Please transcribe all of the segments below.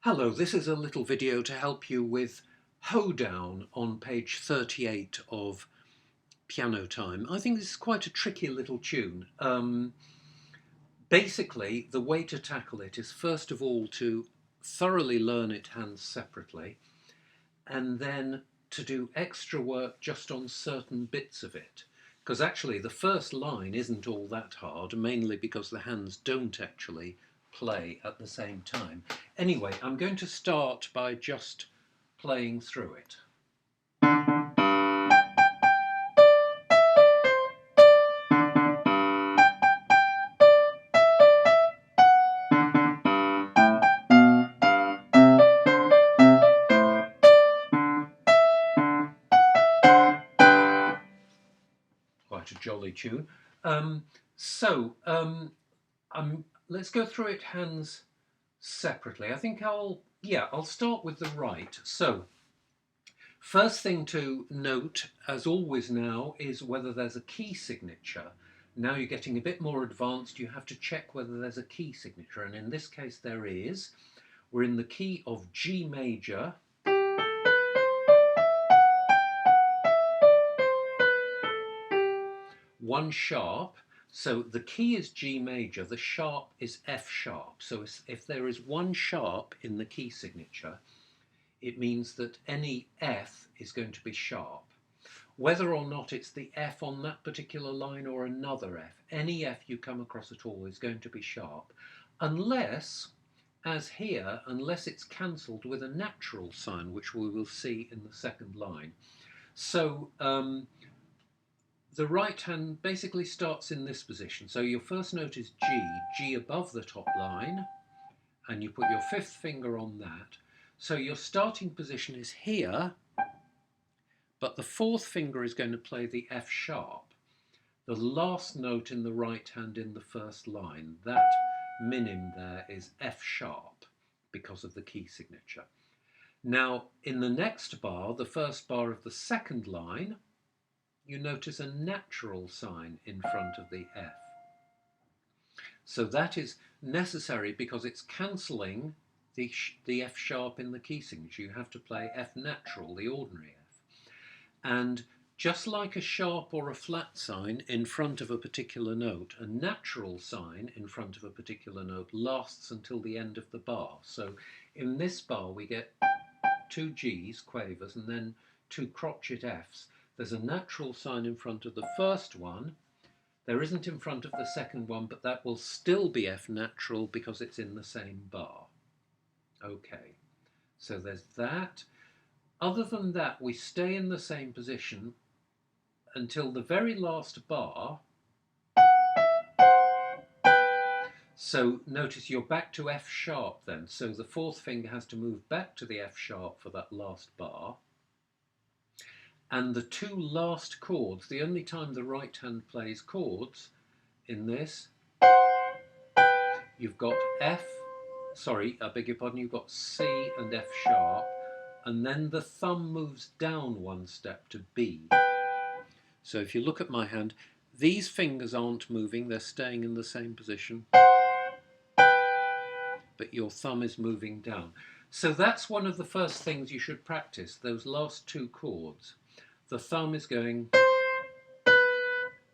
Hello, this is a little video to help you with Hoedown on page 38 of Piano Time. I think this is quite a tricky little tune. Basically, the way to tackle it is first of all to thoroughly learn it hands separately, and then to do extra work just on certain bits of it. Because actually the first line isn't all that hard, mainly because the hands don't actually play at the same time. Anyway, I'm going to start by just playing through it. Quite a jolly tune. Let's go through it hands separately. I think I'll start with the right. So first thing to note, as always now, is whether there's a key signature. Now you're getting a bit more advanced, you have to check whether there's a key signature, and in this case there is. We're in the key of G major, one sharp. So the key is G major, the sharp is F sharp. So if there is one sharp in the key signature, it means that any F is going to be sharp. Whether or not it's the F on that particular line or another F, any F you come across at all is going to be sharp, unless, as here, unless it's cancelled with a natural sign, which we will see in the second line. So the right hand basically starts in this position. So your first note is G above the top line, and you put your fifth finger on that. So your starting position is here, but the fourth finger is going to play the F sharp. The last note in the right hand in the first line, that minim there is F sharp because of the key signature. Now in the next bar, the first bar of the second line, you notice a natural sign in front of the F. So that is necessary because it's cancelling the F sharp in the key signature. You have to play F natural, the ordinary F. And just like a sharp or a flat sign in front of a particular note, a natural sign in front of a particular note lasts until the end of the bar. So in this bar we get two Gs, quavers, and then two crotchet Fs. There's a natural sign in front of the first one. There isn't in front of the second one, but that will still be F natural because it's in the same bar. Okay, so there's that. Other than that, we stay in the same position until the very last bar. So notice you're back to F sharp then. So the fourth finger has to move back to the F sharp for that last bar. And the two last chords, the only time the right hand plays chords in this, you've got you've got C and F sharp, and then the thumb moves down one step to B. So if you look at my hand, these fingers aren't moving, they're staying in the same position, but your thumb is moving down. So that's one of the first things you should practice, those last two chords. The thumb is going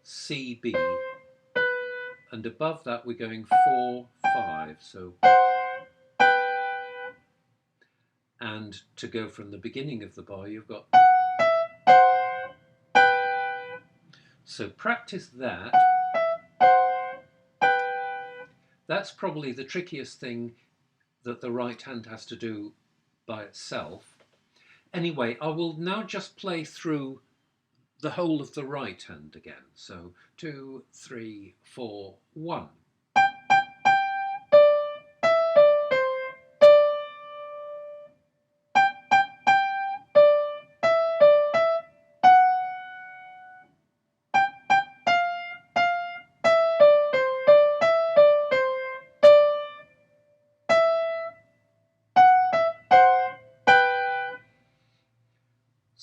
C, B, and above that we're going 4, 5. So, and to go from the beginning of the bar, you've got. So practice that. That's probably the trickiest thing that the right hand has to do by itself. Anyway, I will now just play through the whole of the right hand again. So 2, 3, 4, 1.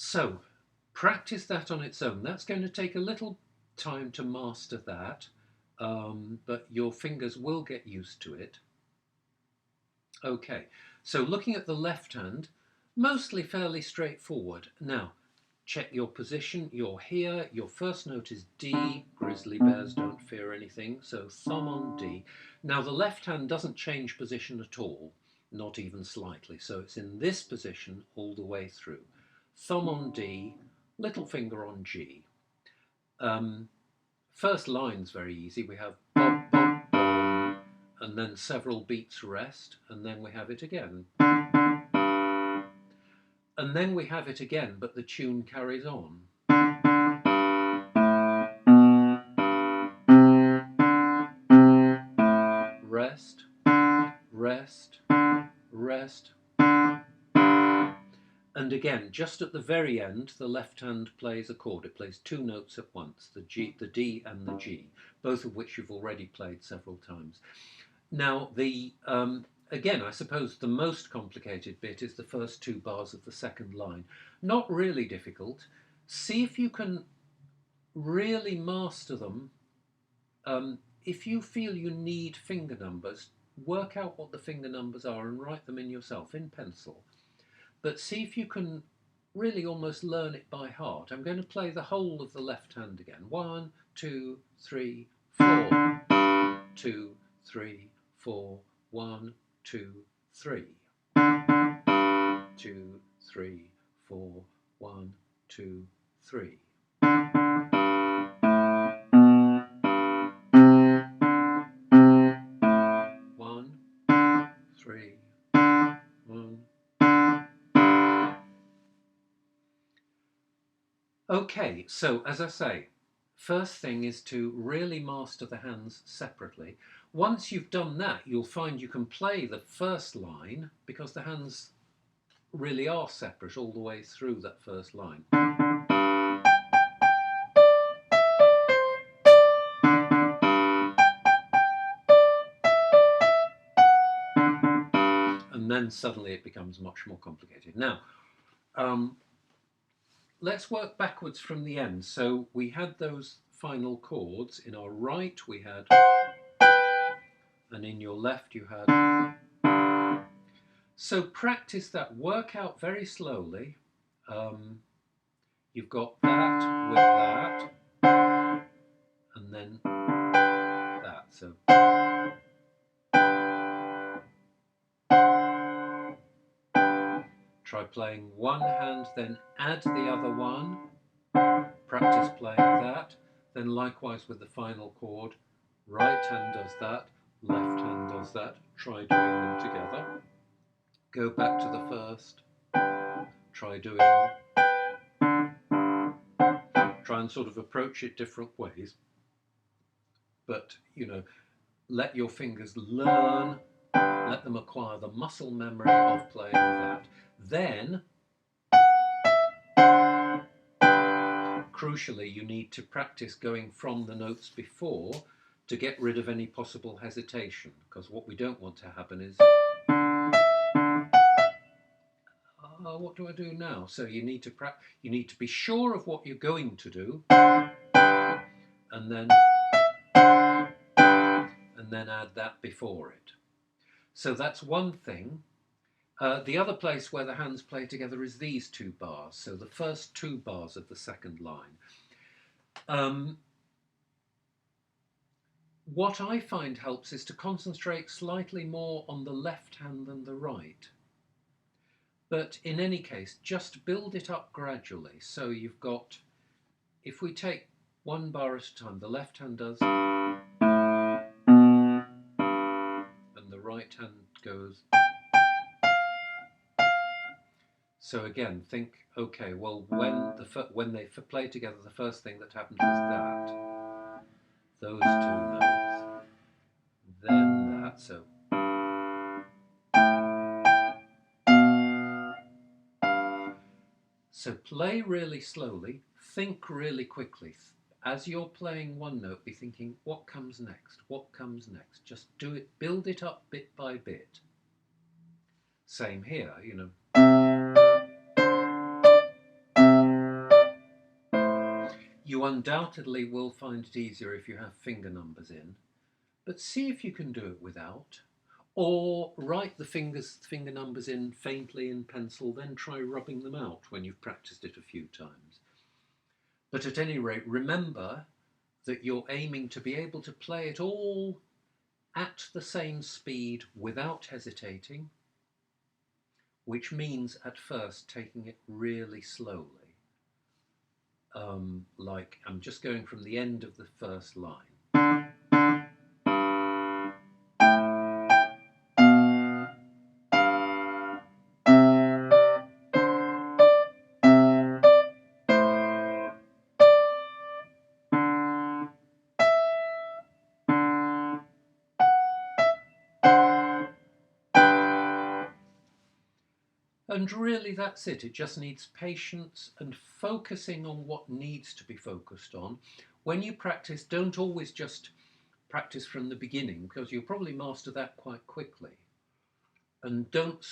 So practice that on its own. That's going to take a little time to master that, but your fingers will get used to it. Okay, so looking at the left hand, mostly fairly straightforward. Now, check your position. You're here. Your first note is D. Grizzly bears don't fear anything. So thumb on D. Now the left hand doesn't change position at all, not even slightly. So it's in this position all the way through. Thumb on D, little finger on G. First line's very easy. We have bob, bob, bob, and then several beats rest, and then we have it again. And then we have it again, but the tune carries on. Rest, rest, rest. And again, just at the very end, the left hand plays a chord. It plays two notes at once, the D and the G, both of which you've already played several times. Now, again, I suppose the most complicated bit is the first two bars of the second line. Not really difficult. See if you can really master them. If you feel you need finger numbers, work out what the finger numbers are and write them in yourself in pencil. But see if you can really almost learn it by heart. I'm going to play the whole of the left hand again. 1, 2, 3, 4. 2, 3, 4. 1, 2, 3. 2, 3, 4. 1, 2, 3. 1, 3, 1. Okay, so as I say, first thing is to really master the hands separately. Once you've done that, you'll find you can play the first line because the hands really are separate all the way through that first line. And then suddenly it becomes much more complicated. Now, let's work backwards from the end. So we had those final chords. In our right we had, and in your left you had. So practice that, work out very slowly. You've got that with that, and then that. So try playing one hand, then add the other one. Practice playing that. Then likewise with the final chord, right hand does that, left hand does that. Try doing them together. Go back to the first. Try doing. Try and sort of approach it different ways. But, you know, let your fingers learn, let them acquire the muscle memory of playing that. Then, crucially, you need to practice going from the notes before to get rid of any possible hesitation, because what we don't want to happen is, what do I do now? So you need to be sure of what you're going to do, and then add that before it. So that's one thing. The other place where the hands play together is these two bars, so the first two bars of the second line. What I find helps is to concentrate slightly more on the left hand than the right. But in any case, just build it up gradually. So you've got, if we take one bar at a time, the left hand does, and the right hand goes. So again, think, okay, well, when they play together, the first thing that happens is that. Those two notes. Then that, so. So play really slowly, think really quickly. As you're playing one note, be thinking, what comes next? What comes next? Just do it, build it up bit by bit. Same here, you know. You undoubtedly will find it easier if you have finger numbers in, but see if you can do it without. Or write the finger numbers in faintly in pencil, then try rubbing them out when you've practiced it a few times. But at any rate, remember that you're aiming to be able to play it all at the same speed without hesitating, which means at first taking it really slowly. Like I'm just going from the end of the first line. And really that's it. It just needs patience and focusing on what needs to be focused on. When you practice, don't always just practice from the beginning, because you'll probably master that quite quickly. And don't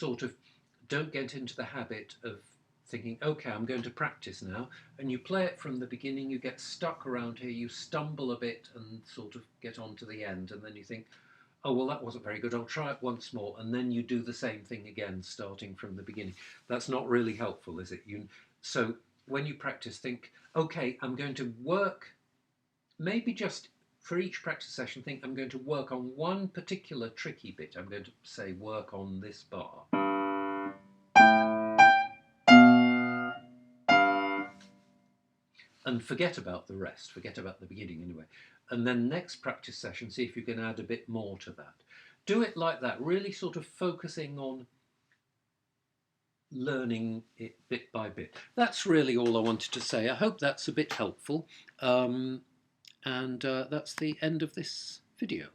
get into the habit of thinking, okay, I'm going to practice now, and you play it from the beginning, you get stuck around here, you stumble a bit and sort of get on to the end, and then you think, oh, well, that wasn't very good, I'll try it once more, and then you do the same thing again, starting from the beginning. That's not really helpful, is it? So when you practice, think, okay, I'm going to work, maybe just for each practice session, think I'm going to work on one particular tricky bit. I'm going to say work on this bar. And forget about the rest, forget about the beginning anyway. And then next practice session, see if you can add a bit more to that. Do it like that, really sort of focusing on learning it bit by bit. That's really all I wanted to say. I hope that's a bit helpful. And that's the end of this video.